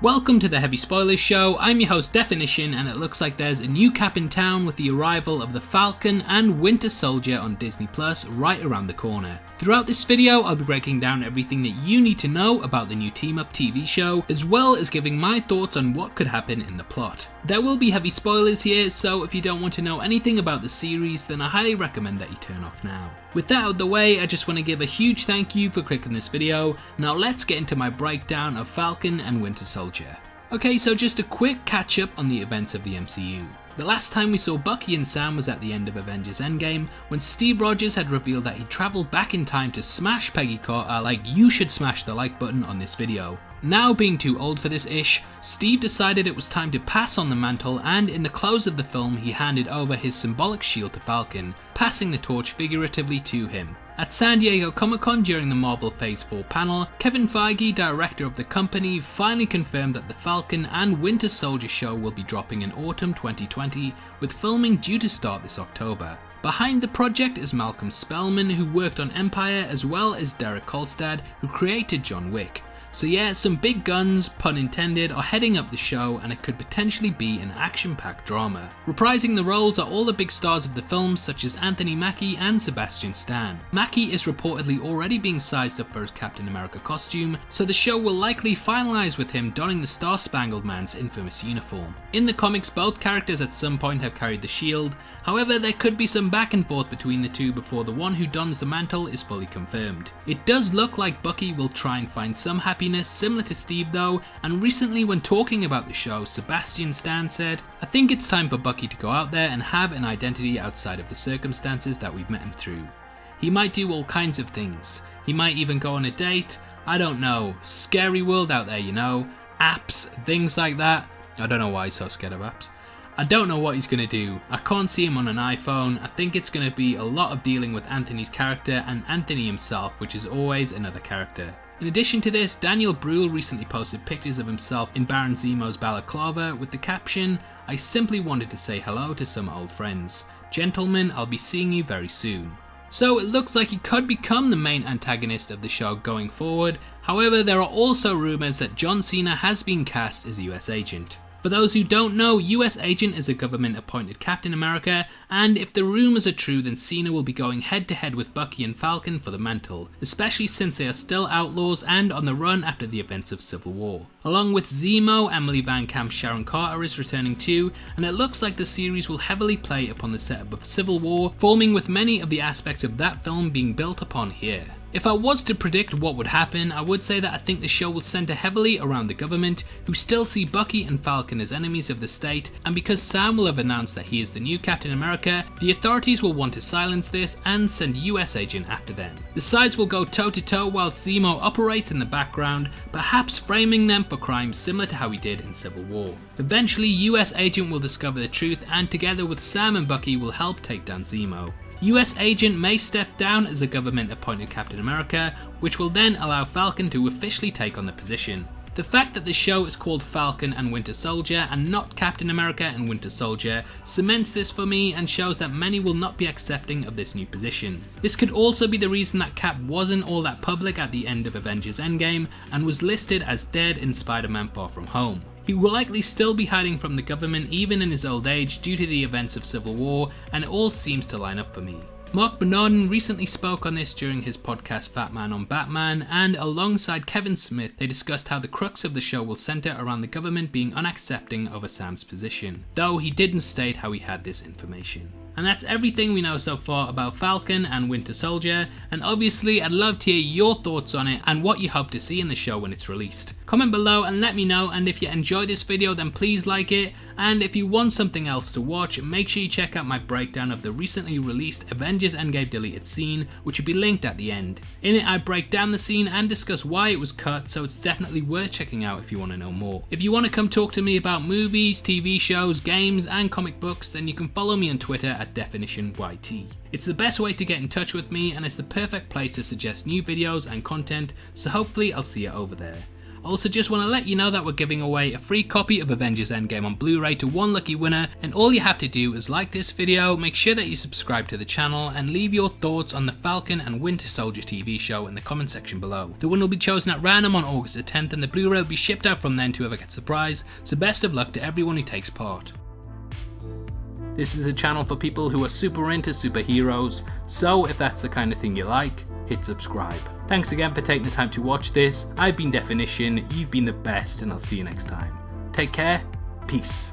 Welcome to the Heavy Spoilers Show. I'm your host Deffinition, and it looks like there's a new cap in town with the arrival of the Falcon and Winter Soldier on Disney Plus right around the corner. Throughout this video, I'll be breaking down everything that you need to know about the new team-up TV show, as well as giving my thoughts on what could happen in the plot. There will be heavy spoilers here, so if you don't want to know anything about the series, then I highly recommend that you turn off now. With that out of the way, I just want to give a huge thank you for clicking this video. Now let's get into my breakdown of Falcon and Winter Soldier. Okay, so just a quick catch up on the events of the MCU. The last time we saw Bucky and Sam was at the end of Avengers Endgame, when Steve Rogers had revealed that he travelled back in time to smash Peggy Carter like you should smash the like button on this video. Now being too old for this ish, Steve decided it was time to pass on the mantle, and in the close of the film he handed over his symbolic shield to Falcon, passing the torch figuratively to him. At San Diego Comic-Con during the Marvel Phase 4 panel, Kevin Feige, director of the company, finally confirmed that the Falcon and Winter Soldier show will be dropping in autumn 2020, with filming due to start this October. Behind the project is Malcolm Spellman, who worked on Empire, as well as Derek Kolstad, who created John Wick. So yeah, some big guns, pun intended, are heading up the show, and it could potentially be an action-packed drama. Reprising the roles are all the big stars of the film, such as Anthony Mackie and Sebastian Stan. Mackie is reportedly already being sized up for his Captain America costume, so the show will likely finalise with him donning the Star-Spangled Man's infamous uniform. In the comics, both characters at some point have carried the shield, however there could be some back and forth between the two before the one who dons the mantle is fully confirmed. It does look like Bucky will try and find some happiness similar to Steve though, and recently when talking about the show, Sebastian Stan said, "I think it's time for Bucky to go out there and have an identity outside of the circumstances that we've met him through. He might do all kinds of things. He might even go on a date. I don't know. Scary world out there, you know. Apps, things like that. I don't know why he's so scared of apps. I don't know what he's going to do. I can't see him on an iPhone. I think it's going to be a lot of dealing with Anthony's character and Anthony himself, which is always another character." In addition to this, Daniel Bruhl recently posted pictures of himself in Baron Zemo's balaclava with the caption, "I simply wanted to say hello to some old friends. Gentlemen, I'll be seeing you very soon." So it looks like he could become the main antagonist of the show going forward. However, there are also rumours that John Cena has been cast as US Agent. For those who don't know, US Agent is a government-appointed Captain America, and if the rumours are true, then Cena will be going head-to-head with Bucky and Falcon for the mantle, especially since they are still outlaws and on the run after the events of Civil War. Along with Zeemo, Emily Van Camp's Sharon Carter is returning too, and it looks like the series will heavily play upon the setup of Civil War, forming with many of the aspects of that film being built upon here. If I was to predict what would happen, I would say that I think the show will centre heavily around the government, who still see Bucky and Falcon as enemies of the state, and because Sam will have announced that he is the new Captain America, the authorities will want to silence this and send US Agent after them. The sides will go toe to toe whilst Zeemo operates in the background, perhaps framing them for crimes similar to how he did in Civil War. Eventually, US Agent will discover the truth, and together with Sam and Bucky will help take down Zeemo. US Agent may step down as a government-appointed Captain America, which will then allow Falcon to officially take on the position. The fact that the show is called Falcon and Winter Soldier and not Captain America and Winter Soldier cements this for me and shows that many will not be accepting of this new position. This could also be the reason that Cap wasn't all that public at the end of Avengers Endgame and was listed as dead in Spider-Man Far From Home. He will likely still be hiding from the government even in his old age due to the events of Civil War, and it all seems to line up for me. Mark Bernardin recently spoke on this during his podcast Fat Man on Batman, and alongside Kevin Smith they discussed how the crux of the show will centre around the government being unaccepting of a Sam's position, though he didn't state how he had this information. And that's everything we know so far about Falcon and Winter Soldier, and obviously I'd love to hear your thoughts on it and what you hope to see in the show when it's released. Comment below and let me know, and if you enjoyed this video then please like it, and if you want something else to watch, make sure you check out my breakdown of the recently released Avengers Endgame deleted scene, which will be linked at the end. In it I break down the scene and discuss why it was cut, so it's definitely worth checking out if you want to know more. If you want to come talk to me about movies, TV shows, games and comic books, then you can follow me on Twitter at DeffinitionYT. It's the best way to get in touch with me, and it's the perfect place to suggest new videos and content, so hopefully I'll see you over there. Also just want to let you know that we're giving away a free copy of Avengers Endgame on Blu-ray to one lucky winner, and all you have to do is like this video, make sure that you subscribe to the channel, and leave your thoughts on the Falcon and Winter Soldier TV show in the comment section below. The winner will be chosen at random on August the 10th, and the Blu-ray will be shipped out from then to whoever gets the prize, so best of luck to everyone who takes part. This is a channel for people who are super into superheroes, so if that's the kind of thing you like, hit subscribe. Thanks again for taking the time to watch this. I've been Deffinition, you've been the best, and I'll see you next time. Take care, peace.